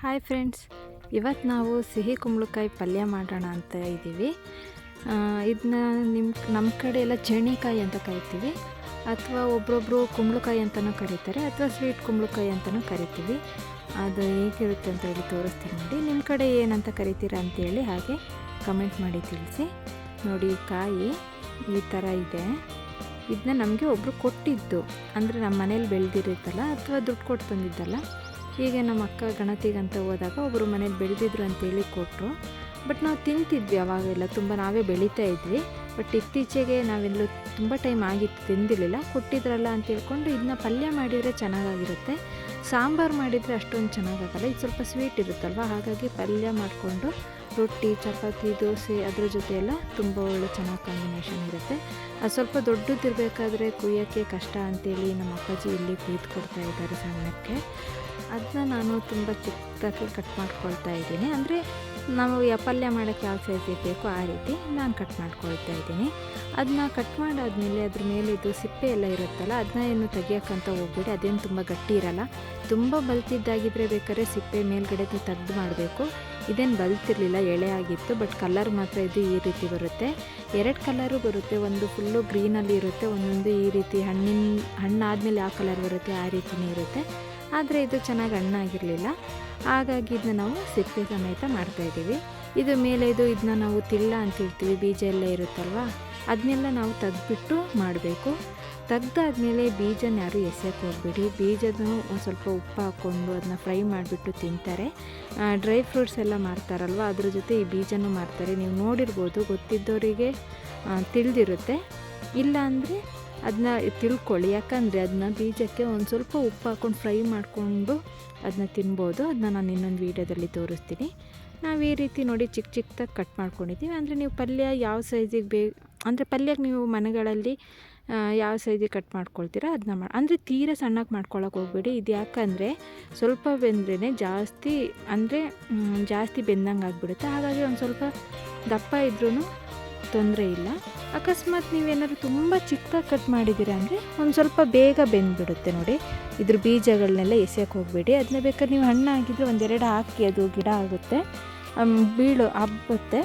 Hi friends, ಇವತ್ತು ನಾವು ಸಿಹಿ ಕುಂಬಳಕಾಯಿ ಪಲ್ಯ ಮಾಡೋಣ ಅಂತ ಇದ್ದೀವಿ. ಇದನ್ನ ನಮ್ಮ ಕಡೆ ಎಲ್ಲ ಚೇಣಿಕಾಯಿ ಅಂತ ಕರಿತೀವಿ, ಅಥವಾ ಒಬ್ಬರೊಬ್ಬರು ಕುಂಬಳಕಾಯಿ ಅಂತಲೂ ಕರೀತಾರೆ, ಅಥವಾ ಸ್ವೀಟ್ ಕುಂಬಳಕಾಯಿ ಅಂತಲೂ ಕರಿತೀವಿ. ಅದು ಹೇಗಿರುತ್ತೆ ಅಂತ ಹೇಳಿ ತೋರಿಸ್ತೀನಿ ನೋಡಿ. ನಿಮ್ಮ ಕಡೆ ಏನಂತ ಕರಿತೀರಾ ಅಂತೇಳಿ ಹಾಗೆ ಕಮೆಂಟ್ ಮಾಡಿ ತಿಳಿಸಿ. ನೋಡಿ, ಕಾಯಿ ಈ ಥರ ಇದೆ. ಇದನ್ನ ನಮಗೆ ಒಬ್ಬರು ಕೊಟ್ಟಿದ್ದು, ಅಂದರೆ ನಮ್ಮ ಮನೇಲಿ ಬೆಳೆದಿರುತ್ತಲ್ಲ ಅಥವಾ ದುಡ್ಡು ಕೊಟ್ಟು ತಂದಿದ್ದಲ್ಲ. ಹೀಗೆ ನಮ್ಮ ಅಕ್ಕ ಗಣತಿಗಂತ ಹೋದಾಗ ಒಬ್ಬರು ಮನೇಲಿ ಬೆಳೆದಿದ್ರು ಅಂತೇಳಿ ಕೊಟ್ಟರು. ಬಟ್ ನಾವು ತಿಂತಿದ್ವಿ ಅವಾಗೆಲ್ಲ, ತುಂಬ ನಾವೇ ಬೆಳೀತಾ ಇದ್ವಿ. ಬಟ್ ಇತ್ತೀಚೆಗೆ ನಾವೆಲ್ಲೂ ತುಂಬ ಟೈಮ್ ಆಗಿತ್ತು ತಿಂದಿರಲಿಲ್ಲ, ಕೊಟ್ಟಿದ್ರಲ್ಲ ಅಂತ ಹೇಳ್ಕೊಂಡು ಇದನ್ನ ಪಲ್ಯ ಮಾಡಿದರೆ ಚೆನ್ನಾಗಿರುತ್ತೆ. ಸಾಂಬಾರು ಮಾಡಿದರೆ ಅಷ್ಟೊಂದು ಚೆನ್ನಾಗಾಗಲ್ಲ, ಇದು ಸ್ವಲ್ಪ ಸ್ವೀಟ್ ಇರುತ್ತಲ್ವ, ಹಾಗಾಗಿ ಪಲ್ಯ ಮಾಡಿಕೊಂಡು ರೊಟ್ಟಿ, ಚಪಾತಿ, ದೋಸೆ ಅದ್ರ ಜೊತೆ ಎಲ್ಲ ತುಂಬ ಒಳ್ಳೆ ಚೆನ್ನಾಗಿ ಕಾಂಬಿನೇಷನ್ ಇರುತ್ತೆ. ಅದು ಸ್ವಲ್ಪ ದೊಡ್ಡದಿರಬೇಕಾದ್ರೆ ಕುಯ್ಯೋಕ್ಕೆ ಕಷ್ಟ ಅಂತೇಳಿ ನಮ್ಮ ಅಪ್ಪಾಜಿ ಇಲ್ಲಿ ಕೊಡ್ತಾ ಇದ್ದಾರೆ ಸಣ್ಣಕ್ಕೆ. ಅದನ್ನ ನಾನು ತುಂಬ ಚಿಕ್ಕದಾಗಿ ಕಟ್ ಮಾಡ್ಕೊಳ್ತಾ ಇದ್ದೀನಿ. ಅಂದರೆ ನಾವು ಪಲ್ಯ ಮಾಡೋಕ್ಕೆ ಯಾವ ಸೈಜಿಗೆ ಬೇಕೋ ಆ ರೀತಿ ನಾನು ಕಟ್ ಮಾಡ್ಕೊಳ್ತಾ ಇದ್ದೀನಿ. ಅದನ್ನ ಕಟ್ ಮಾಡಾದಮೇಲೆ ಅದ್ರ ಮೇಲೆ ಇದು ಸಿಪ್ಪೆ ಎಲ್ಲ ಇರುತ್ತಲ್ಲ, ಅದನ್ನ ಏನು ತೆಗಿಯೋಕ್ಕಂತ ಹೋಗ್ಬೇಡಿ, ಅದೇನು ತುಂಬ ಗಟ್ಟಿ ಇರಲ್ಲ. ತುಂಬ ಬಲ್ತಿದ್ದಾಗಿದ್ದರೆ ಬೇಕಾದ್ರೆ ಸಿಪ್ಪೆ ಮೇಲ್ಗಡೆ ತೆಗೆದು ಮಾಡಬೇಕು. ಇದೇನು ಬಲ್ತಿರಲಿಲ್ಲ, ಎಳೆ ಆಗಿತ್ತು. ಬಟ್ ಕಲರ್ ಮಾತ್ರ ಇದು ಈ ರೀತಿ ಬರುತ್ತೆ. 2 ಕಲರು ಬರುತ್ತೆ, ಒಂದು ಫುಲ್ಲು ಗ್ರೀನಲ್ಲಿ ಇರುತ್ತೆ, ಒಂದೊಂದು ಈ ರೀತಿ ಹಣ್ಣಾದಮೇಲೆ ಯಾವ ಕಲರ್ ಬರುತ್ತೆ ಆ ರೀತಿಯೇ ಇರುತ್ತೆ. ಆದರೆ ಇದು ಚೆನ್ನಾಗಿ ಹಣ್ಣಾಗಿರಲಿಲ್ಲ, ಹಾಗಾಗಿ ಇದನ್ನ ನಾವು ಸಿಪ್ಪೆ ಸಮೇತ ಮಾಡ್ತಾಯಿದ್ದೀವಿ. ಇದು ಮೇಲೆ ಇದನ್ನ ನಾವು ತಿಲ್ಲ ಅಂತ ಹೇಳ್ತೀವಿ, ಬೀಜ ಎಲ್ಲ ಇರುತ್ತಲ್ವ, ಅದನ್ನೆಲ್ಲ ನಾವು ತೆಗೆದ್ಬಿಟ್ಟು ಮಾಡಬೇಕು. ತೆಗ್ದಾದ್ಮೇಲೆ ಬೀಜನ ಯಾರು ಎಸೆಯೋಕ್ಕೆ ಹೋಗ್ಬೇಡಿ. ಬೀಜದೂ ಒಂದು ಸ್ವಲ್ಪ ಉಪ್ಪು ಹಾಕ್ಕೊಂಡು ಅದನ್ನ ಫ್ರೈ ಮಾಡಿಬಿಟ್ಟು ತಿಂತಾರೆ. ಡ್ರೈ ಫ್ರೂಟ್ಸ್ ಎಲ್ಲ ಮಾರ್ತಾರಲ್ವ, ಅದ್ರ ಜೊತೆ ಈ ಬೀಜನೂ ಮಾರ್ತಾರೆ. ನೀವು ನೋಡಿರ್ಬೋದು, ಗೊತ್ತಿದ್ದವರಿಗೆ ತಿಳಿದಿರುತ್ತೆ. ಇಲ್ಲ ಅಂದರೆ ಅದನ್ನ ತಿಳ್ಕೊಳ್ಳಿ, ಯಾಕಂದರೆ ಅದನ್ನ ಬೀಜಕ್ಕೆ ಒಂದು ಸ್ವಲ್ಪ ಉಪ್ಪು ಹಾಕ್ಕೊಂಡು ಫ್ರೈ ಮಾಡಿಕೊಂಡು ಅದನ್ನ ತಿನ್ಬೋದು. ಅದನ್ನ ನಾನು ಇನ್ನೊಂದು ವೀಡಿಯೋದಲ್ಲಿ ತೋರಿಸ್ತೀನಿ. ನಾವು ಈ ರೀತಿ ನೋಡಿ ಚಿಕ್ಕ ಚಿಕ್ಕದಾಗಿ ಕಟ್ ಮಾಡ್ಕೊಂಡಿದ್ದೀವಿ. ಅಂದರೆ ನೀವು ಪಲ್ಯ ಯಾವ ಸೈಜಿಗೆ ಅಂದರೆ ಪಲ್ಯಕ್ಕೆ ನೀವು ಮನೆಗಳಲ್ಲಿ ಯಾವ ಸೈಜಿಗೆ ಕಟ್ ಮಾಡ್ಕೊಳ್ತೀರಾ ಅದನ್ನ ಅಂದರೆ ತೀರಾ ಸಣ್ಣಗೆ ಮಾಡ್ಕೊಳ್ಳೋಕೆ ಹೋಗ್ಬೇಡಿ. ಇದು ಯಾಕಂದರೆ ಸ್ವಲ್ಪ ಬೆಂದ್ರೇ ಜಾಸ್ತಿ ಬೆಂದಂಗೆ ಆಗಿಬಿಡುತ್ತೆ. ಹಾಗಾಗಿ ಒಂದು ಸ್ವಲ್ಪ ದಪ್ಪ ಇದ್ರೂ ತೊಂದರೆ ಇಲ್ಲ. ಅಕಸ್ಮಾತ್ ನೀವೇನಾದ್ರು ತುಂಬ ಚಿಕ್ಕದಾಗಿ ಕಟ್ ಮಾಡಿದ್ದೀರಾ ಅಂದರೆ ಒಂದು ಸ್ವಲ್ಪ ಬೇಗ ಬೆಂದ್ಬಿಡುತ್ತೆ. ನೋಡಿ, ಇದ್ರ ಬೀಜಗಳನ್ನೆಲ್ಲ ಎಸೆಯೋಕ್ಕೆ ಹೋಗಬೇಡಿ. ಅದನ್ನ ಬೇಕಾದ್ರೆ ನೀವು ಹಣ್ಣಾಗಿದ್ದರೆ 1-2 ಹಾಕಿ, ಅದು ಗಿಡ ಆಗುತ್ತೆ, ಹಬ್ಬುತ್ತೆ.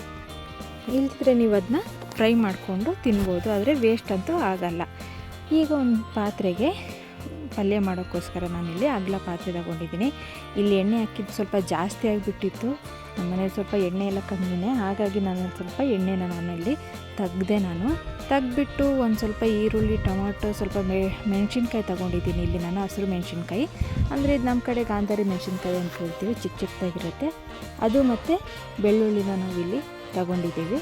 ಇಲ್ದಿದ್ರೆ ನೀವು ಅದನ್ನ ಫ್ರೈ ಮಾಡಿಕೊಂಡು ತಿನ್ಬೋದು, ಆದರೆ ವೇಸ್ಟ್ ಅಂತೂ ಆಗಲ್ಲ. ಈಗ ಒಂದು ಪಾತ್ರೆಗೆ ಪಲ್ಯ ಮಾಡೋಕ್ಕೋಸ್ಕರ ನಾನಿಲ್ಲಿ ಅಗಲ ಪಾತ್ರೆ ತಗೊಂಡಿದ್ದೀನಿ. ಇಲ್ಲಿ ಎಣ್ಣೆ ಹಾಕಿದ್ದು ಸ್ವಲ್ಪ ಜಾಸ್ತಿ ಆಗಿಬಿಟ್ಟಿತ್ತು. ನಮ್ಮ ಮನೇಲಿ ಸ್ವಲ್ಪ ಎಣ್ಣೆ ಎಲ್ಲ ಕಮ್ಮಿನೇ, ಹಾಗಾಗಿ ನಾನು ಸ್ವಲ್ಪ ಎಣ್ಣೆನ ನಾನಲ್ಲಿ ತೆಗ್ದುಬಿಟ್ಟು ಒಂದು ಸ್ವಲ್ಪ ಈರುಳ್ಳಿ, ಟೊಮಾಟೊ, ಸ್ವಲ್ಪ ಮೆಣಸಿನ್ಕಾಯಿ ತೊಗೊಂಡಿದ್ದೀನಿ. ಇಲ್ಲಿ ನಾನು ಹಸಿರು ಮೆಣಸಿನ್ಕಾಯಿ, ಅಂದರೆ ಇದು ನಮ್ಮ ಕಡೆ ಗಾಂಧಾರಿ ಮೆಣಸಿನ್ಕಾಯಿ ಅಂತ ಹೇಳ್ತೀವಿ, ಚಿಕ್ಕದಾಗಿರುತ್ತೆ ಅದು. ಮತ್ತು ಬೆಳ್ಳುಳ್ಳಿನ ನಾವಿಲ್ಲಿ ತಗೊಂಡಿದ್ದೀವಿ.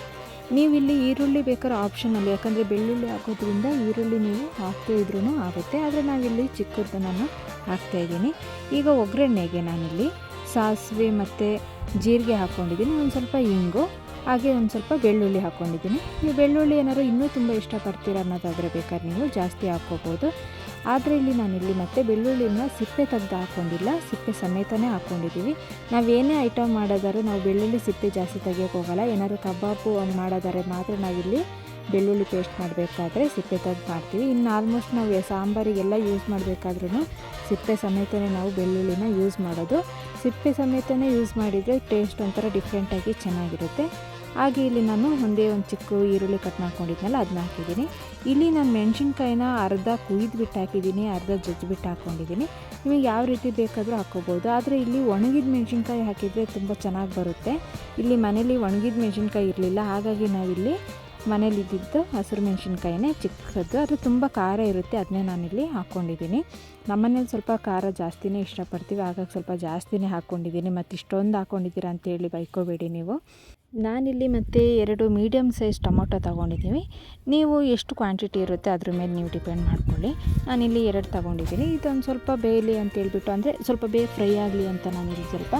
ನೀವಿಲ್ಲಿ ಈರುಳ್ಳಿ ಬೇಕಾದ್ರೆ ಆಪ್ಷನಲ್ಲಿ, ಯಾಕಂದರೆ ಬೆಳ್ಳುಳ್ಳಿ ಹಾಕೋದ್ರಿಂದ ಈರುಳ್ಳಿ ನೀವು ಹಾಕ್ತಾ ಇದ್ರೂ ಆಗುತ್ತೆ, ಆದರೆ ನಾವಿಲ್ಲಿ ಚಿಕ್ಕದ್ದು ನಾನು ಹಾಕ್ತಾಯಿದ್ದೀನಿ. ಈಗ ಒಗ್ಗರಣೆಗೆ ನಾನಿಲ್ಲಿ ಸಾಸಿವೆ ಮತ್ತು ಜೀರಿಗೆ ಹಾಕ್ಕೊಂಡಿದ್ದೀನಿ, ಒಂದು ಸ್ವಲ್ಪ ಇಂಗು, ಹಾಗೆ ಒಂದು ಸ್ವಲ್ಪ ಬೆಳ್ಳುಳ್ಳಿ ಹಾಕ್ಕೊಂಡಿದ್ದೀನಿ. ನೀವು ಬೆಳ್ಳುಳ್ಳಿ ಏನಾದ್ರು ಇನ್ನೂ ತುಂಬ ಇಷ್ಟಪಡ್ತೀರ ಅನ್ನೋದಾದರೆ ಬೇಕಾದ್ರೆ ನೀವು ಜಾಸ್ತಿ ಹಾಕ್ಕೋಬೋದು. ಆದರೆ ಇಲ್ಲಿ ನಾನಿಲ್ಲಿ ಮತ್ತೆ ಬೆಳ್ಳುಳ್ಳಿನ ಸಿಪ್ಪೆ ತೆಗೆದು ಹಾಕ್ಕೊಂಡಿಲ್ಲ, ಸಿಪ್ಪೆ ಸಮೇತನೇ ಹಾಕ್ಕೊಂಡಿದ್ದೀವಿ. ನಾವೇನೇ ಐಟಮ್ ಮಾಡೋದಾದ್ರೆ ನಾವು ಬೆಳ್ಳುಳ್ಳಿ ಸಿಪ್ಪೆ ಜಾಸ್ತಿ ತೆಗಿಯೋಕ್ಕೆ ಹೋಗಲ್ಲ. ಏನಾದರೂ ಕಬಾಬು ಮಾಡೋದಾದ್ರೆ ಮಾತ್ರ ನಾವಿಲ್ಲಿ ಬೆಳ್ಳುಳ್ಳಿ ಪೇಸ್ಟ್ ಮಾಡಬೇಕಾದ್ರೆ ಸಿಪ್ಪೆ ತೆಗೆದು ಮಾಡ್ತೀವಿ. ಇನ್ನು ಆಲ್ಮೋಸ್ಟ್ ನಾವು ಸಾಂಬಾರಿಗೆಲ್ಲ ಯೂಸ್ ಮಾಡಬೇಕಾದ್ರೂ ಸಿಪ್ಪೆ ಸಮೇತನೇ ನಾವು ಬೆಳ್ಳುಳ್ಳಿನ ಯೂಸ್ ಮಾಡೋದು. ಸಿಪ್ಪೆ ಸಮೇತನೇ ಯೂಸ್ ಮಾಡಿದರೆ ಟೇಸ್ಟ್ ಒಂಥರ ಡಿಫ್ರೆಂಟಾಗಿ ಚೆನ್ನಾಗಿರುತ್ತೆ. ಹಾಗೆ ಇಲ್ಲಿ ನಾನು ಒಂದೇ ಒಂದು ಚಿಕ್ಕ ಈರುಳ್ಳಿ ಕಟ್ ಮಾಡ್ಕೊಂಡಿದ್ನಲ್ಲ ಅದನ್ನ ಹಾಕಿದ್ದೀನಿ. ಇಲ್ಲಿ ನಾನು ಮೆಣಸಿನ್ಕಾಯಿನ ಅರ್ಧ ಕುಯ್ದುಬಿಟ್ಟು ಹಾಕಿದ್ದೀನಿ, ಅರ್ಧ ಜಜ್ಜಿಬಿಟ್ಟು ಹಾಕ್ಕೊಂಡಿದ್ದೀನಿ. ನಿಮಗೆ ಯಾವ ರೀತಿ ಬೇಕಾದರೂ ಹಾಕ್ಕೋಬೋದು. ಆದರೆ ಇಲ್ಲಿ ಒಣಗಿದ ಮೆಣಸಿನ್ಕಾಯಿ ಹಾಕಿದರೆ ತುಂಬ ಚೆನ್ನಾಗಿ ಬರುತ್ತೆ. ಇಲ್ಲಿ ಮನೇಲಿ ಒಣಗಿದ ಮೆಣಸಿನ್ಕಾಯಿ ಇರಲಿಲ್ಲ, ಹಾಗಾಗಿ ನಾವಿಲ್ಲಿ ಮನೇಲಿದ್ದಿದ್ದು ಹಸಿರು ಮೆಣಸಿನ್ಕಾಯಿನೇ ಚಿಕ್ಕದ್ದು, ಅದು ತುಂಬ ಖಾರ ಇರುತ್ತೆ, ಅದನ್ನೇ ನಾನಿಲ್ಲಿ ಹಾಕ್ಕೊಂಡಿದ್ದೀನಿ. ನಮ್ಮನೇಲಿ ಸ್ವಲ್ಪ ಖಾರ ಜಾಸ್ತಿನೇ ಇಷ್ಟಪಡ್ತೀವಿ, ಹಾಗಾಗಿ ಸ್ವಲ್ಪ ಜಾಸ್ತಿನೇ ಹಾಕ್ಕೊಂಡಿದ್ದೀನಿ. ಮತ್ತು ಇಷ್ಟೊಂದು ಹಾಕ್ಕೊಂಡಿದ್ದೀರಾ ಅಂತೇಳಿ ಬೈಕೋಬೇಡಿ ನೀವು. ನಾನಿಲ್ಲಿ ಮತ್ತು 2 ಮೀಡಿಯಮ್ ಸೈಜ್ ಟೊಮೊಟೊ ತೊಗೊಂಡಿದ್ದೀವಿ. ನೀವು ಎಷ್ಟು ಕ್ವಾಂಟಿಟಿ ಇರುತ್ತೆ ಅದ್ರ ಮೇಲೆ ನೀವು ಡಿಪೆಂಡ್ ಮಾಡ್ಕೊಳ್ಳಿ. ನಾನಿಲ್ಲಿ 2 ತೊಗೊಂಡಿದ್ದೀನಿ. ಇದೊಂದು ಸ್ವಲ್ಪ ಬೇಯಲಿ ಅಂತೇಳ್ಬಿಟ್ಟು, ಅಂದರೆ ಸ್ವಲ್ಪ ಬೇಗ ಫ್ರೈ ಆಗಲಿ ಅಂತ ನಾನಿಲ್ಲಿ ಸ್ವಲ್ಪ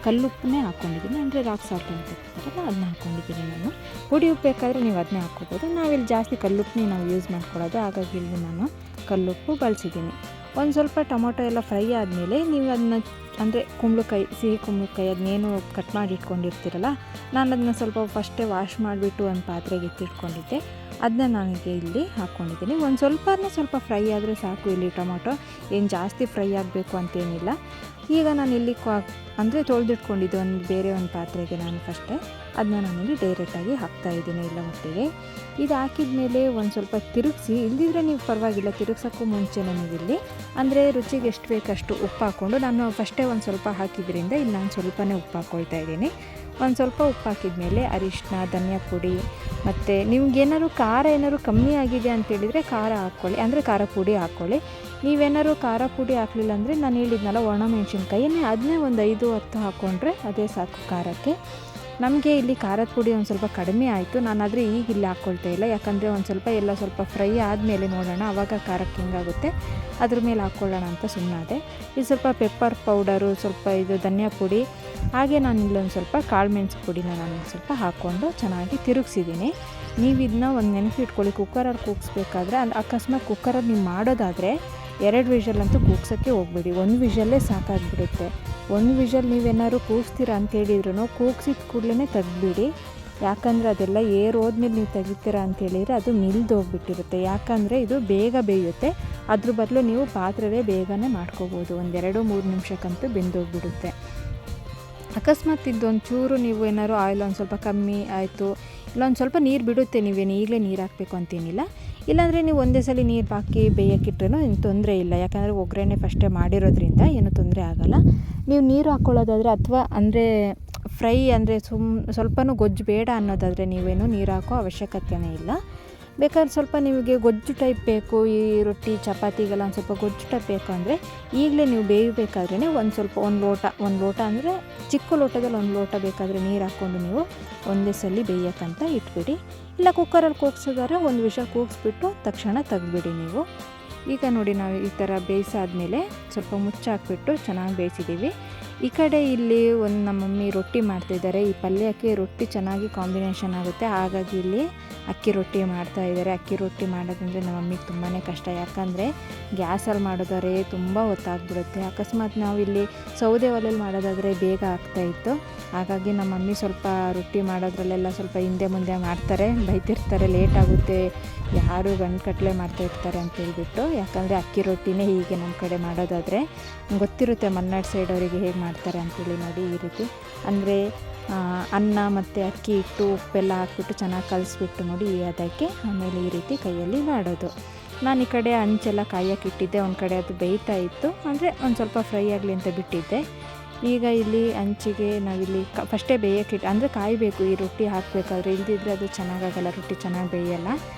ಕಲ್ಲುಪ್ಪನ್ನೇ ಹಾಕ್ಕೊಂಡಿದ್ದೀನಿ, ಅಂದರೆ ರಾಕ್ ಸಾಲ್ಟ್ ಅಂತ ಹೇಳ್ತಾರಲ್ಲ ಅದನ್ನ ಹಾಕ್ಕೊಂಡಿದ್ದೀನಿ ನಾನು. ಪುಡಿ ಉಪ್ಪು ಬೇಕಾದರೆ ನೀವು ಅದನ್ನೇ ಹಾಕ್ಕೋಬೋದು. ನಾವಿಲ್ಲಿ ಜಾಸ್ತಿ ಕಲ್ಲುಪ್ಪನ್ನೇ ನಾವು ಯೂಸ್ ಮಾಡ್ಕೊಳ್ಳೋದು, ಹಾಗಾಗಿ ಇಲ್ಲಿ ನಾನು ಕಲ್ಲುಪ್ಪು ಬಳಸಿದ್ದೀನಿ. ಒಂದು ಸ್ವಲ್ಪ ಟೊಮೊಟೊ ಎಲ್ಲ ಫ್ರೈ ಆದಮೇಲೆ ನೀವು ಅದನ್ನ, ಅಂದರೆ ಕುಂಬಳಕಾಯಿ, ಸಿಹಿ ಕುಂಬಳಕಾಯಿ ಅದನ್ನೇನು ಕಟ್ ಮಾಡಿ ಇಟ್ಕೊಂಡಿರ್ತೀರಲ್ಲ, ನಾನು ಅದನ್ನ ಸ್ವಲ್ಪ ಫಸ್ಟೇ ವಾಶ್ ಮಾಡಿಬಿಟ್ಟು ಒಂದು ಪಾತ್ರೆಗೆ ಎತ್ತಿಟ್ಕೊಂಡಿದ್ದೆ. ಅದನ್ನ ನನಗೆ ಇಲ್ಲಿ ಹಾಕ್ಕೊಂಡಿದ್ದೀನಿ. ಒಂದು ಸ್ವಲ್ಪ ಫ್ರೈ ಆದರೆ ಸಾಕು. ಇಲ್ಲಿ ಟೊಮೊಟೊ ಏನು ಜಾಸ್ತಿ ಫ್ರೈ ಆಗಬೇಕು ಅಂತೇನಿಲ್ಲ. ಈಗ ನಾನಿಲ್ಲಿ ಅಂದರೆ ತೊಳೆದಿಟ್ಕೊಂಡಿದ್ದು ಬೇರೆ ಒಂದು ಪಾತ್ರೆಗೆ ನಾನು ಫಸ್ಟೇ ಅದನ್ನ ನಾನಿಲ್ಲಿ ಡೈರೆಕ್ಟಾಗಿ ಹಾಕ್ತಾಯಿದ್ದೀನಿ ಎಲ್ಲ ಒಟ್ಟಿಗೆ. ಇದು ಹಾಕಿದ ಮೇಲೆ ಒಂದು ಸ್ವಲ್ಪ ತಿರುಗಿಸಿ, ಇಲ್ದಿದ್ರೆ ನೀವು ಪರವಾಗಿಲ್ಲ ತಿರುಗ್ಸೋಕ್ಕೂ ಮುಂಚೆನೇ ನೀವಿಲ್ಲಿ ಅಂದರೆ ರುಚಿಗೆ ಎಷ್ಟು ಬೇಕಷ್ಟು ಉಪ್ಪು ಹಾಕ್ಕೊಂಡು, ನಾನು ಫಸ್ಟೇ ಒಂದು ಸ್ವಲ್ಪ ಹಾಕಿದ್ರಿಂದ ಇಲ್ಲಿ ನಾನು ಸ್ವಲ್ಪನೇ ಉಪ್ಪು ಹಾಕ್ಕೊಳ್ತಾ ಇದ್ದೀನಿ. ಒಂದು ಸ್ವಲ್ಪ ಉಪ್ಪು ಹಾಕಿದ ಮೇಲೆ ಅರಿಶಿನ, ಧನಿಯಾ ಪುಡಿ ಮತ್ತು ನಿಮ್ಗೇನಾದ್ರು ಖಾರ ಏನಾದ್ರು ಕಮ್ಮಿ ಆಗಿದೆ ಅಂತೇಳಿದರೆ ಖಾರ ಹಾಕ್ಕೊಳ್ಳಿ, ಅಂದರೆ ಖಾರ ಪುಡಿ ಹಾಕ್ಕೊಳ್ಳಿ. ನೀವೇನಾದ್ರು ಖಾರ ಪುಡಿ ಹಾಕಲಿಲ್ಲ ಅಂದರೆ ನಾನು ಹೇಳಿದ್ನಲ್ಲ ಒಣಮೆಣ್ಸಿನ್ಕಾಯಿನೇ ಅದನ್ನೇ ಒಂದು 5-10 ಹಾಕ್ಕೊಂಡ್ರೆ ಅದೇ ಸಾಕು ಖಾರಕ್ಕೆ. ನಮಗೆ ಇಲ್ಲಿ ಖಾರದ ಪುಡಿ ಒಂದು ಸ್ವಲ್ಪ ಕಡಿಮೆ ಆಯಿತು, ನಾನಾದರೆ ಈಗ ಇಲ್ಲಿ ಹಾಕ್ಕೊಳ್ತಾ ಇಲ್ಲ, ಯಾಕಂದರೆ ಒಂದು ಸ್ವಲ್ಪ ಎಲ್ಲ ಸ್ವಲ್ಪ ಫ್ರೈ ಆದಮೇಲೆ ನೋಡೋಣ ಆವಾಗ ಖಾರಕ್ಕೆ ಹೆಂಗಾಗುತ್ತೆ ಅದ್ರ ಮೇಲೆ ಹಾಕ್ಕೊಳ್ಳೋಣ ಅಂತ ಸುಮ್ಮನಾದೆ. ಇದು ಸ್ವಲ್ಪ ಪೆಪ್ಪರ್ ಪೌಡರು, ಸ್ವಲ್ಪ ಇದು ಧನಿಯಾ ಪುಡಿ, ಹಾಗೆ ನಾನು ಇಲ್ಲೊಂದು ಸ್ವಲ್ಪ ಕಾಳು ಮೆಣಸು ಪುಡಿನ ನಾನು ಸ್ವಲ್ಪ ಹಾಕ್ಕೊಂಡು ಚೆನ್ನಾಗಿ ತಿರುಗಿಸಿದ್ದೀನಿ. ನೀವು ಇದನ್ನ ಒಂದು ನೆನಪಿಟ್ಕೊಳ್ಳಿ, ಕುಕ್ಕರಲ್ಲಿ ಕೂಗಿಸ್ಬೇಕಾದ್ರೆ ಅಕಸ್ಮಾತ್ ಕುಕ್ಕರಲ್ಲಿ ನೀವು ಮಾಡೋದಾದರೆ 2 ವಿಷಲ್ ಅಂತೂ ಕೂಗ್ಸೋಕ್ಕೆ ಹೋಗ್ಬೇಡಿ, 1 ವಿಷಲ್ಲೇ ಸಾಕಾಗಿಬಿಡುತ್ತೆ. 1 ವಿಷಲ್ ನೀವೇನಾದ್ರು ಕೂಗಿಸ್ತೀರ ಅಂತೇಳಿದ್ರು ಕೂಗಿಸಿದ ಕೂಡಲೇ ತೆಗ್ದುಬಿಡಿ, ಯಾಕಂದರೆ ಅದೆಲ್ಲ ಏರ್ ಹೋದ್ಮೇಲೆ ನೀವು ತೆಗಿತೀರಾ ಅಂತೇಳಿದರೆ ಅದು ಮಿಲ್ದೋಗ್ಬಿಟ್ಟಿರುತ್ತೆ. ಯಾಕಂದರೆ ಇದು ಬೇಗ ಬೇಯುತ್ತೆ, ಅದ್ರ ಬದಲು ನೀವು ಪಾತ್ರೆಯೇ ಬೇಗನೆ ಮಾಡ್ಕೋಬೋದು, ಒಂದು 2-3 ನಿಮಿಷಕ್ಕಂತೂ ಬೆಂದೋಗ್ಬಿಡುತ್ತೆ. ಅಕಸ್ಮಾತ್ ಇದೊಂದು ಚೂರು ನೀವು ಏನಾದ್ರು ಆಯಿಲ್ ಒಂದು ಸ್ವಲ್ಪ ಕಮ್ಮಿ ಆಯಿತು, ಇಲ್ಲೊಂದು ಸ್ವಲ್ಪ ನೀರು ಬಿಡುತ್ತೆ, ನೀವೇನು ಈಗಲೇ ನೀರು ಹಾಕಬೇಕು ಅಂತೇನಿಲ್ಲ. ಇಲ್ಲಾಂದರೆ ನೀವು ಒಂದೇ ಸಲ ನೀರು ಹಾಕಿ ಬೇಯಕ್ಕಿಟ್ರೂ ಏನು ತೊಂದರೆ ಇಲ್ಲ, ಯಾಕಂದರೆ ಒಗ್ಗರಣೆ ಫಸ್ಟೇ ಮಾಡಿರೋದ್ರಿಂದ ಏನು ತೊಂದರೆ ಆಗೋಲ್ಲ. ನೀವು ನೀರು ಹಾಕ್ಕೊಳ್ಳೋದಾದರೆ ಅಥವಾ ಅಂದರೆ ಫ್ರೈ ಅಂದರೆ ಸ್ವಲ್ಪನೂ ಗೊಜ್ಜು ಬೇಡ ಅನ್ನೋದಾದರೆ ನೀವೇನು ನೀರು ಹಾಕೋ ಅವಶ್ಯಕತೆಯೇ ಇಲ್ಲ. ಬೇಕಾದ್ರೆ ಸ್ವಲ್ಪ ನಿಮಗೆ ಗೊಜ್ಜು ಟೈಪ್ ಬೇಕು, ಈ ರೊಟ್ಟಿ ಚಪಾತಿಗೆಲ್ಲ ಒಂದು ಸ್ವಲ್ಪ ಗೊಜ್ಜು ಟೈಪ್ ಬೇಕು ಅಂದರೆ ಈಗಲೇ ನೀವು ಬೇಯಬೇಕಾದ್ರೇ ಒಂದು ಸ್ವಲ್ಪ ಒಂದು ಲೋಟ ಅಂದರೆ ಚಿಕ್ಕ ಲೋಟದಲ್ಲಿ 1 ಲೋಟ ಬೇಕಾದರೆ ನೀರು ಹಾಕ್ಕೊಂಡು ನೀವು ಒಂದೇ ಸಲ ಬೇಯೋಕ್ಕಂತ ಇಟ್ಬಿಡಿ. ಇಲ್ಲ ಕುಕ್ಕರಲ್ಲಿ ಕೂಗ್ಸೋದಾದ್ರೆ 1 ವಿಷಲ್ ಕೂಗಿಸ್ಬಿಟ್ಟು ತಕ್ಷಣ ತೆಗ್ದುಬಿಡಿ ನೀವು. ಈಗ ನೋಡಿ ನಾವು ಈ ಥರ ಬೇಯಿಸಾದ್ಮೇಲೆ ಸ್ವಲ್ಪ ಮುಚ್ಚಾಕ್ಬಿಟ್ಟು ಚೆನ್ನಾಗಿ ಬೇಯಿಸಿದ್ದೀವಿ. ಈ ಕಡೆ ಇಲ್ಲಿ ಒಂದು ನಮ್ಮ ಮಮ್ಮಿ ರೊಟ್ಟಿ ಮಾಡ್ತಿದ್ದಾರೆ, ಈ ಪಲ್ಯಕ್ಕೆ ರೊಟ್ಟಿ ಚೆನ್ನಾಗಿ ಕಾಂಬಿನೇಷನ್ ಆಗುತ್ತೆ, ಹಾಗಾಗಿ ಇಲ್ಲಿ ಅಕ್ಕಿ ರೊಟ್ಟಿ ಮಾಡ್ತಾಯಿದ್ದಾರೆ. ಅಕ್ಕಿ ರೊಟ್ಟಿ ಮಾಡೋದಂದರೆ ನಮ್ಮ ಮಮ್ಮಿಗೆ ತುಂಬಾ ಕಷ್ಟ, ಯಾಕಂದರೆ ಗ್ಯಾಸಲ್ಲಿ ಮಾಡೋದಾದ್ರೆ ತುಂಬ ಹೊತ್ತಾಗ್ಬಿಡುತ್ತೆ. ಅಕಸ್ಮಾತ್ ನಾವು ಇಲ್ಲಿ ಸೌದೆ ಒಲೆಯಲ್ಲಿ ಮಾಡೋದಾದರೆ ಬೇಗ ಆಗ್ತಾಯಿತ್ತು, ಹಾಗಾಗಿ ನಮ್ಮ ಮಮ್ಮಿ ಸ್ವಲ್ಪ ರೊಟ್ಟಿ ಮಾಡೋದ್ರಲ್ಲೆಲ್ಲ ಸ್ವಲ್ಪ ಹಿಂದೆ ಮುಂದೆ ಮಾಡ್ತಾರೆ, ಬೈತಿರ್ತಾರೆ ಲೇಟ್ ಆಗುತ್ತೆ, ಯಾರು ಗಂಟುಗಟ್ಟಲೆ ಮಾಡ್ತಾಯಿರ್ತಾರೆ ಅಂತೇಳ್ಬಿಟ್ಟು. ಯಾಕಂದರೆ ಅಕ್ಕಿ ರೊಟ್ಟಿನೇ ಹೀಗೆ ನಮ್ಮ ಕಡೆ ಮಾಡೋದಾದರೆ ಗೊತ್ತಿರುತ್ತೆ ಮಲೆನಾಡು ಸೈಡ್ ಅವರಿಗೆ ಹೇಗೆ ಮಾಡ್ತಾರೆ ಅಂತೇಳಿ. ನೋಡಿ ಈ ರೀತಿ ಅಂದರೆ ಅನ್ನ ಮತ್ತು ಅಕ್ಕಿ ಹಿಟ್ಟು ಉಪ್ಪೆಲ್ಲ ಹಾಕ್ಬಿಟ್ಟು ಚೆನ್ನಾಗಿ ಕಲಿಸ್ಬಿಟ್ಟು ನೋಡಿ ಅದಕ್ಕೆ ಆಮೇಲೆ ಈ ರೀತಿ ಕೈಯಲ್ಲಿ ಮಾಡೋದು. ನಾನು ಈ ಕಡೆ ಹಂಚೆಲ್ಲ ಕಾಯೋಕೆ ಇಟ್ಟಿದ್ದೆ, ಒಂದು ಕಡೆ ಅದು ಬೇಯ್ತಾ ಇತ್ತು, ಅಂದರೆ ಒಂದು ಸ್ವಲ್ಪ ಫ್ರೈ ಆಗಲಿ ಅಂತ ಬಿಟ್ಟಿದ್ದೆ. ಈಗ ಇಲ್ಲಿ ಹಂಚಿಗೆ ನಾವಿಲ್ಲಿ ಫಸ್ಟೇ ಬೇಯೋಕ್ಕಿಟ್ಟು ಅಂದರೆ ಕಾಯಬೇಕು ಈ ರೊಟ್ಟಿ ಹಾಕಬೇಕಾದ್ರೆ, ಇಲ್ದಿದ್ರೆ ಅದು ಚೆನ್ನಾಗಾಗಲ್ಲ, ರೊಟ್ಟಿ ಚೆನ್ನಾಗಿ ಬೇಯಲ್ಲ.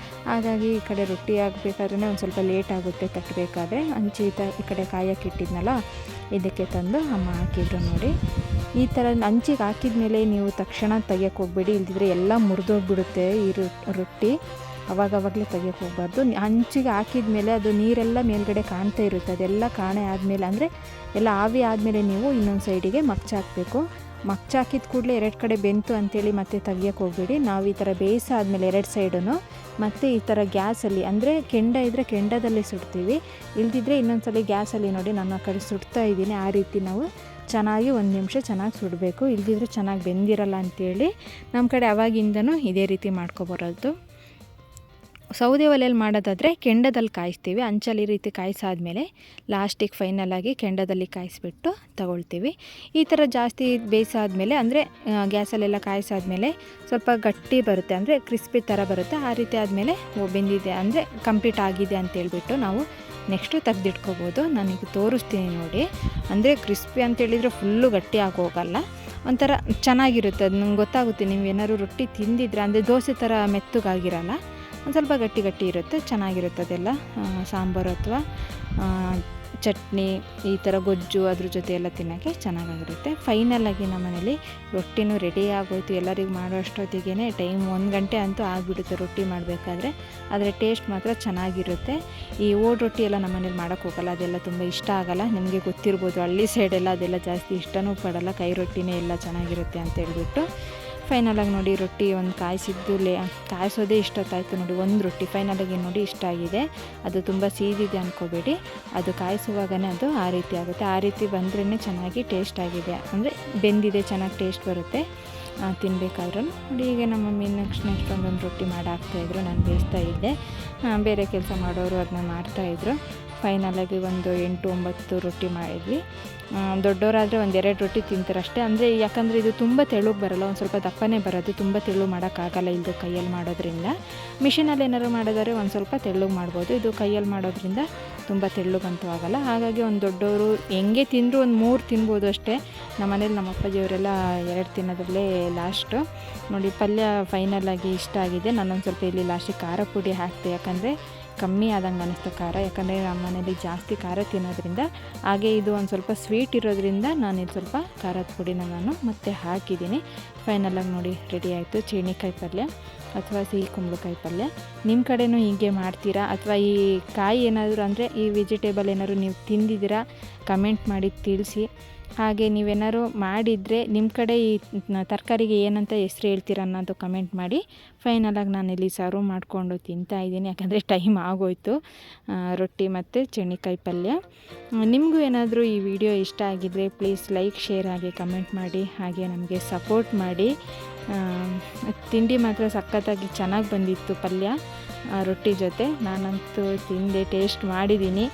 ಹಾಗಾಗಿ ಈ ಕಡೆ ರೊಟ್ಟಿ ಹಾಕಬೇಕಾದ್ರೇ ಒಂದು ಸ್ವಲ್ಪ ಲೇಟ್ ಆಗುತ್ತೆ ತಟ್ಟಬೇಕಾದ್ರೆ. ಹಂಚಿ ಈ ಕಡೆ ಕಾಯೋಕ್ಕಿಟ್ಟಿದ್ನಲ್ಲ ಇದಕ್ಕೆ ತಂದು ಅಮ್ಮ ಹಾಕಿದ್ರು ನೋಡಿ. ಈ ಥರ ಹಂಚಿಗೆ ಹಾಕಿದ ಮೇಲೆ ನೀವು ತಕ್ಷಣ ತೆಗಿಯೋಕ್ಕೆ ಹೋಗಬೇಡಿ, ಇಲ್ದಿದ್ರೆ ಎಲ್ಲ ಮುರಿದೋಗ್ಬಿಡುತ್ತೆ ಈ ರೊಟ್ಟಿ, ಅವಾಗವಾಗಲೇ ತೆಗಿಯೋಕ್ಕೆ ಹೋಗಬಾರ್ದು. ಹಂಚಿಗೆ ಹಾಕಿದ ಮೇಲೆ ಅದು ನೀರೆಲ್ಲ ಮೇಲ್ಗಡೆ ಕಾಣ್ತಾ ಇರುತ್ತೆ, ಅದೆಲ್ಲ ಕಾಣೆ ಆದಮೇಲೆ ಅಂದರೆ ಎಲ್ಲ ಆವಿ ಆದಮೇಲೆ ನೀವು ಇನ್ನೊಂದು ಸೈಡಿಗೆ ಮಗ್ಚಾಕಬೇಕು. ಮಗ್ಚಾಕಿದ ಕೂಡಲೇ 2 ಕಡೆ ಬೆಂತು ಅಂತೇಳಿ ಮತ್ತೆ ತೆಗಿಯೋಕ್ಕೆ ಹೋಗಬೇಡಿ. ನಾವು ಈ ಥರ ಬೇಯಿಸಾದ್ಮೇಲೆ 2 ಸೈಡೂ ಮತ್ತು ಈ ಥರ ಗ್ಯಾಸಲ್ಲಿ ಅಂದರೆ ಕೆಂಡ ಇದ್ದರೆ ಕೆಂಡದಲ್ಲಿ ಸುಡ್ತೀವಿ, ಇಲ್ದಿದ್ರೆ ಇನ್ನೊಂದು ಸಲ ಗ್ಯಾಸಲ್ಲಿ ನೋಡಿ ನಾನು ಆ ಕಡೆ ಸುಡ್ತಾ ಇದ್ದೀನಿ, ಆ ರೀತಿ ನಾವು ಚೆನ್ನಾಗಿ 1 ನಿಮಿಷ ಚೆನ್ನಾಗಿ ಸುಡಬೇಕು, ಇಲ್ದಿದ್ರೆ ಚೆನ್ನಾಗಿ ಬೆಂದಿರಲ್ಲ ಅಂಥೇಳಿ ನಮ್ಮ ಕಡೆ ಅವಾಗಿಂದನೂ ಇದೇ ರೀತಿ ಮಾಡ್ಕೊಬರೋದು. ಸೌದೆ ಒಲೆಯಲ್ಲಿ ಮಾಡೋದಾದರೆ ಕೆಂಡದಲ್ಲಿ ಕಾಯಿಸ್ತೀವಿ, ಹಂಚಲ್ಲಿ ಈ ರೀತಿ ಕಾಯಿಸಾದ್ಮೇಲೆ ಲಾಸ್ಟಿಗೆ ಫೈನಲಾಗಿ ಕೆಂಡದಲ್ಲಿ ಕಾಯಿಸ್ಬಿಟ್ಟು ತಗೊಳ್ತೀವಿ. ಈ ಥರ ಜಾಸ್ತಿ ಬೇಯಿಸಾದ್ಮೇಲೆ ಅಂದರೆ ಗ್ಯಾಸಲ್ಲೆಲ್ಲ ಕಾಯಿಸಾದ್ಮೇಲೆ ಸ್ವಲ್ಪ ಗಟ್ಟಿ ಬರುತ್ತೆ, ಅಂದರೆ ಕ್ರಿಸ್ಪಿ ಥರ ಬರುತ್ತೆ. ಆ ರೀತಿ ಆದಮೇಲೆ ಬೆಂದಿದೆ ಅಂದರೆ ಕಂಪ್ಲೀಟ್ ಆಗಿದೆ ಅಂತೇಳ್ಬಿಟ್ಟು ನಾವು ನೆಕ್ಸ್ಟು ತೆಗೆದಿಟ್ಕೋಬೋದು. ನಾನೀಗ ತೋರಿಸ್ತೀನಿ ನೋಡಿ. ಅಂದರೆ ಕ್ರಿಸ್ಪಿ ಅಂತೇಳಿದರೆ ಫುಲ್ಲು ಗಟ್ಟಿ ಆಗೋಗಲ್ಲ, ಒಂಥರ ಚೆನ್ನಾಗಿರುತ್ತೆ, ಅದು ನಂಗೆ ಗೊತ್ತಾಗುತ್ತೆ. ನೀವು ಏನಾದ್ರು ರೊಟ್ಟಿ ತಿಂದಿದ್ರೆ ಅಂದರೆ ದೋಸೆ ಥರ ಮೆತ್ತಗಾಗಿರಲ್ಲ, ಒಂದು ಸ್ವಲ್ಪ ಗಟ್ಟಿ ಗಟ್ಟಿ ಇರುತ್ತೆ, ಚೆನ್ನಾಗಿರುತ್ತೆ. ಅದೆಲ್ಲ ಸಾಂಬಾರು ಅಥವಾ ಚಟ್ನಿ ಈ ಥರ ಗೊಜ್ಜು ಅದ್ರ ಜೊತೆ ಎಲ್ಲ ತಿನ್ನೋಕ್ಕೆ ಚೆನ್ನಾಗಿರುತ್ತೆ. ಫೈನಲಾಗಿ ನಮ್ಮ ಮನೇಲಿ ರೊಟ್ಟಿನೂ ರೆಡಿ ಆಗೋಯ್ತು. ಎಲ್ಲರಿಗೂ ಮಾಡೋ ಅಷ್ಟೊತ್ತಿಗೆ ಟೈಮ್ 1 ಗಂಟೆ ಅಂತೂ ಆಗಿಬಿಡುತ್ತೆ ರೊಟ್ಟಿ ಮಾಡಬೇಕಾದ್ರೆ, ಆದರೆ ಟೇಸ್ಟ್ ಮಾತ್ರ ಚೆನ್ನಾಗಿರುತ್ತೆ. ಈ ಓಡ್ ರೊಟ್ಟಿ ಎಲ್ಲ ನಮ್ಮ ಮನೇಲಿ ಮಾಡೋಕ್ಕೆ ಹೋಗಲ್ಲ, ಅದೆಲ್ಲ ತುಂಬ ಇಷ್ಟ ಆಗೋಲ್ಲ, ನಿಮಗೆ ಗೊತ್ತಿರ್ಬೋದು ಹಳ್ಳಿ ಸೈಡೆಲ್ಲ ಅದೆಲ್ಲ ಜಾಸ್ತಿ ಇಷ್ಟನೂ ಪಡೋಲ್ಲ, ಕೈ ರೊಟ್ಟಿನೇ ಎಲ್ಲ ಚೆನ್ನಾಗಿರುತ್ತೆ ಅಂತ ಹೇಳ್ಬಿಟ್ಟು. ಫೈನಲಾಗಿ ನೋಡಿ ರೊಟ್ಟಿ ಒಂದು ಕಾಯಿಸಿದ್ದು ಕಾಯಿಸೋದೇ ಇಷ್ಟೊತ್ತಾಯಿತು ನೋಡಿ. ಒಂದು ರೊಟ್ಟಿ ಫೈನಲಾಗಿ ನೋಡಿ ಇಷ್ಟ ಆಗಿದೆ, ಅದು ತುಂಬ ಸೀದಿದೆ ಅಂದ್ಕೋಬೇಡಿ, ಅದು ಕಾಯಿಸುವಾಗನೇ ಅದು ಆ ರೀತಿ ಆಗುತ್ತೆ. ಆ ರೀತಿ ಬಂದ್ರೇ ಚೆನ್ನಾಗಿ ಟೇಸ್ಟ್ ಆಗಿದೆ, ಅಂದರೆ ಬೆಂದಿದೆ, ಚೆನ್ನಾಗಿ ಟೇಸ್ಟ್ ಬರುತ್ತೆ ತಿನ್ನಬೇಕಾದ್ರೂ ನೋಡಿ. ಈಗ ನಮ್ಮ ಮಮ್ಮಿ ನೆಕ್ಸ್ಟ್ ಒಂದೊಂದು ರೊಟ್ಟಿ ಮಾಡಿ ಹಾಕ್ತಾಯಿದ್ರು, ನಾನು ಬೇಯಿಸ್ತಾ ಇದ್ದೆ, ಬೇರೆ ಕೆಲಸ ಮಾಡೋರು ಅದನ್ನ ಮಾಡ್ತಾಯಿದ್ರು. ಫೈನಲಾಗಿ ಒಂದು 8-9 ರೊಟ್ಟಿ ಮಾಡಿದ್ವಿ. ದೊಡ್ಡವರಾದರೆ 1-2 ರೊಟ್ಟಿ ತಿಂತಾರಷ್ಟೇ. ಅಂದರೆ ಯಾಕಂದರೆ ಇದು ತುಂಬ ತೆಳುಗೆ ಬರೋಲ್ಲ, ಒಂದು ಸ್ವಲ್ಪ ದಪ್ಪನೇ ಬರೋದು, ತುಂಬ ತೆಳು ಮಾಡೋಕ್ಕಾಗಲ್ಲ ಇದು ಕೈಯಲ್ಲಿ ಮಾಡೋದ್ರಿಂದ. ಮಿಷಿನಲ್ಲಿ ಏನಾದ್ರು ಮಾಡಿದರೆ ಒಂದು ಸ್ವಲ್ಪ ತೆಳ್ಳಗೆ ಮಾಡ್ಬೋದು, ಇದು ಕೈಯಲ್ಲಿ ಮಾಡೋದ್ರಿಂದ ತುಂಬ ತೆಳ್ಳಗಂತೂ ಆಗೋಲ್ಲ. ಹಾಗಾಗಿ ಒಂದು ದೊಡ್ಡವರು ಹೆಂಗೆ ತಿಂದರೂ ಒಂದು 3 ತಿನ್ಬೋದು ಅಷ್ಟೇ. ನಮ್ಮ ಮನೇಲಿ ನಮ್ಮ ಅಪ್ಪಾಜಿಯವರೆಲ್ಲ 2 ತಿನ್ನೋದ್ರಲ್ಲೇ ಲಾಸ್ಟು. ನೋಡಿ ಪಲ್ಯ ಫೈನಲಾಗಿ ಇಷ್ಟ ಆಗಿದೆ. ನಾನೊಂದು ಸ್ವಲ್ಪ ಇಲ್ಲಿ ಲಾಸ್ಟಿಗೆ ಖಾರ ಪುಡಿ ಹಾಕ್ತೆ, ಯಾಕಂದರೆ ಕಮ್ಮಿ ಆದಂಗೆ ಅನ್ನಿಸ್ತು ಖಾರ, ಯಾಕಂದರೆ ನಮ್ಮ ಮನೇಲಿ ಜಾಸ್ತಿ ಖಾರ ತಿನ್ನೋದ್ರಿಂದ. ಹಾಗೆ ಇದು ಒಂದು ಸ್ವಲ್ಪ ಸ್ವೀಟ್ ಇರೋದ್ರಿಂದ ನಾನಿಲ್ಲಿ ಸ್ವಲ್ಪ ಖಾರದ ಪುಡಿನ ನಾನು ಮತ್ತೆ ಹಾಕಿದ್ದೀನಿ. ಫೈನಲಾಗಿ ನೋಡಿ ರೆಡಿ ಆಯಿತು ಚೇಣಿಕಾಯಿ ಪಲ್ಯ ಅಥವಾ ಸಿಹಿ ಕುಂಬಳಕಾಯಿ ಪಲ್ಯ. ನಿಮ್ಮ ಕಡೆನೂ ಹೀಗೆ ಮಾಡ್ತೀರಾ ಅಥವಾ ಈ ಕಾಯಿ ಏನಾದರೂ ಅಂದರೆ ಈ ವೆಜಿಟೇಬಲ್ ಏನಾದ್ರು ನೀವು ತಿಂದಿದ್ದೀರಾ ಕಮೆಂಟ್ ಮಾಡಿ ತಿಳಿಸಿ. ಹಾಗೆ ನೀವೇನಾದ್ರು ಮಾಡಿದರೆ ನಿಮ್ಮ ಕಡೆ ಈ ತರಕಾರಿಗೆ ಏನಂತ ಹೆಸ್ರು ಹೇಳ್ತೀರ ಅನ್ನೋದು ಕಮೆಂಟ್ ಮಾಡಿ. ಫೈನಲಾಗಿ ನಾನಿಲ್ಲಿ ಸರ್ವ್ ಮಾಡಿಕೊಂಡು ತಿಂತಾಯಿದ್ದೀನಿ, ಯಾಕಂದರೆ ಟೈಮ್ ಆಗೋಯ್ತು. ರೊಟ್ಟಿ ಮತ್ತು ಚೇಣಿಕಾಯಿ ಪಲ್ಯ. ನಿಮಗೂ ಏನಾದರೂ ಈ ವಿಡಿಯೋ ಇಷ್ಟ ಆಗಿದ್ದರೆ ಪ್ಲೀಸ್ ಲೈಕ್, ಶೇರ್ ಹಾಗೆ ಕಮೆಂಟ್ ಮಾಡಿ. ಹಾಗೆ ನಮಗೆ ಸಪೋರ್ಟ್ ಮಾಡಿ. ತಿಂಡಿ ಮಾತ್ರ ಸಖತ್ತಾಗಿ ಚೆನ್ನಾಗಿ ಬಂದಿತ್ತು ಪಲ್ಯ ರೊಟ್ಟಿ ಜೊತೆ. ನಾನಂತೂ ತಿಂದೆ, ಟೇಸ್ಟ್ ಮಾಡಿದ್ದೀನಿ.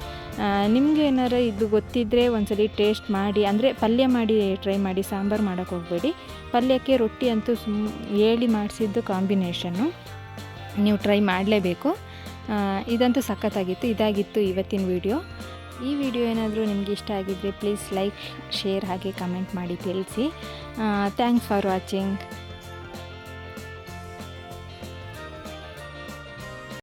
ನಿಮಗೆ ಏನಾರು ಇದು ಗೊತ್ತಿದ್ದರೆ ಒಂದ್ಸಲಿ ಟೇಸ್ಟ್ ಮಾಡಿ, ಅಂದರೆ ಪಲ್ಯ ಮಾಡಿ ಟ್ರೈ ಮಾಡಿ, ಸಾಂಬಾರು ಮಾಡೋಕ್ಕೆ ಹೋಗಬೇಡಿ. ಪಲ್ಯಕ್ಕೆ ರೊಟ್ಟಿ ಅಂತೂ ಹೇಳಿ ಮಾಡಿಸಿದ್ದು ಕಾಂಬಿನೇಷನ್ನು, ನೀವು ಟ್ರೈ ಮಾಡಲೇಬೇಕು. ಇದಂತೂ ಸಖತ್ತಾಗಿತ್ತು. ಇದಾಗಿತ್ತು ಇವತ್ತಿನ ವಿಡಿಯೋ. ಈ ವಿಡಿಯೋ ಏನಾದರೂ ನಿಮಗೆ ಇಷ್ಟ ಆಗಿದ್ದರೆ ಪ್ಲೀಸ್ ಲೈಕ್, ಶೇರ್ ಹಾಗೆ ಕಮೆಂಟ್ ಮಾಡಿ ತಿಳಿಸಿ. Thanks for watching.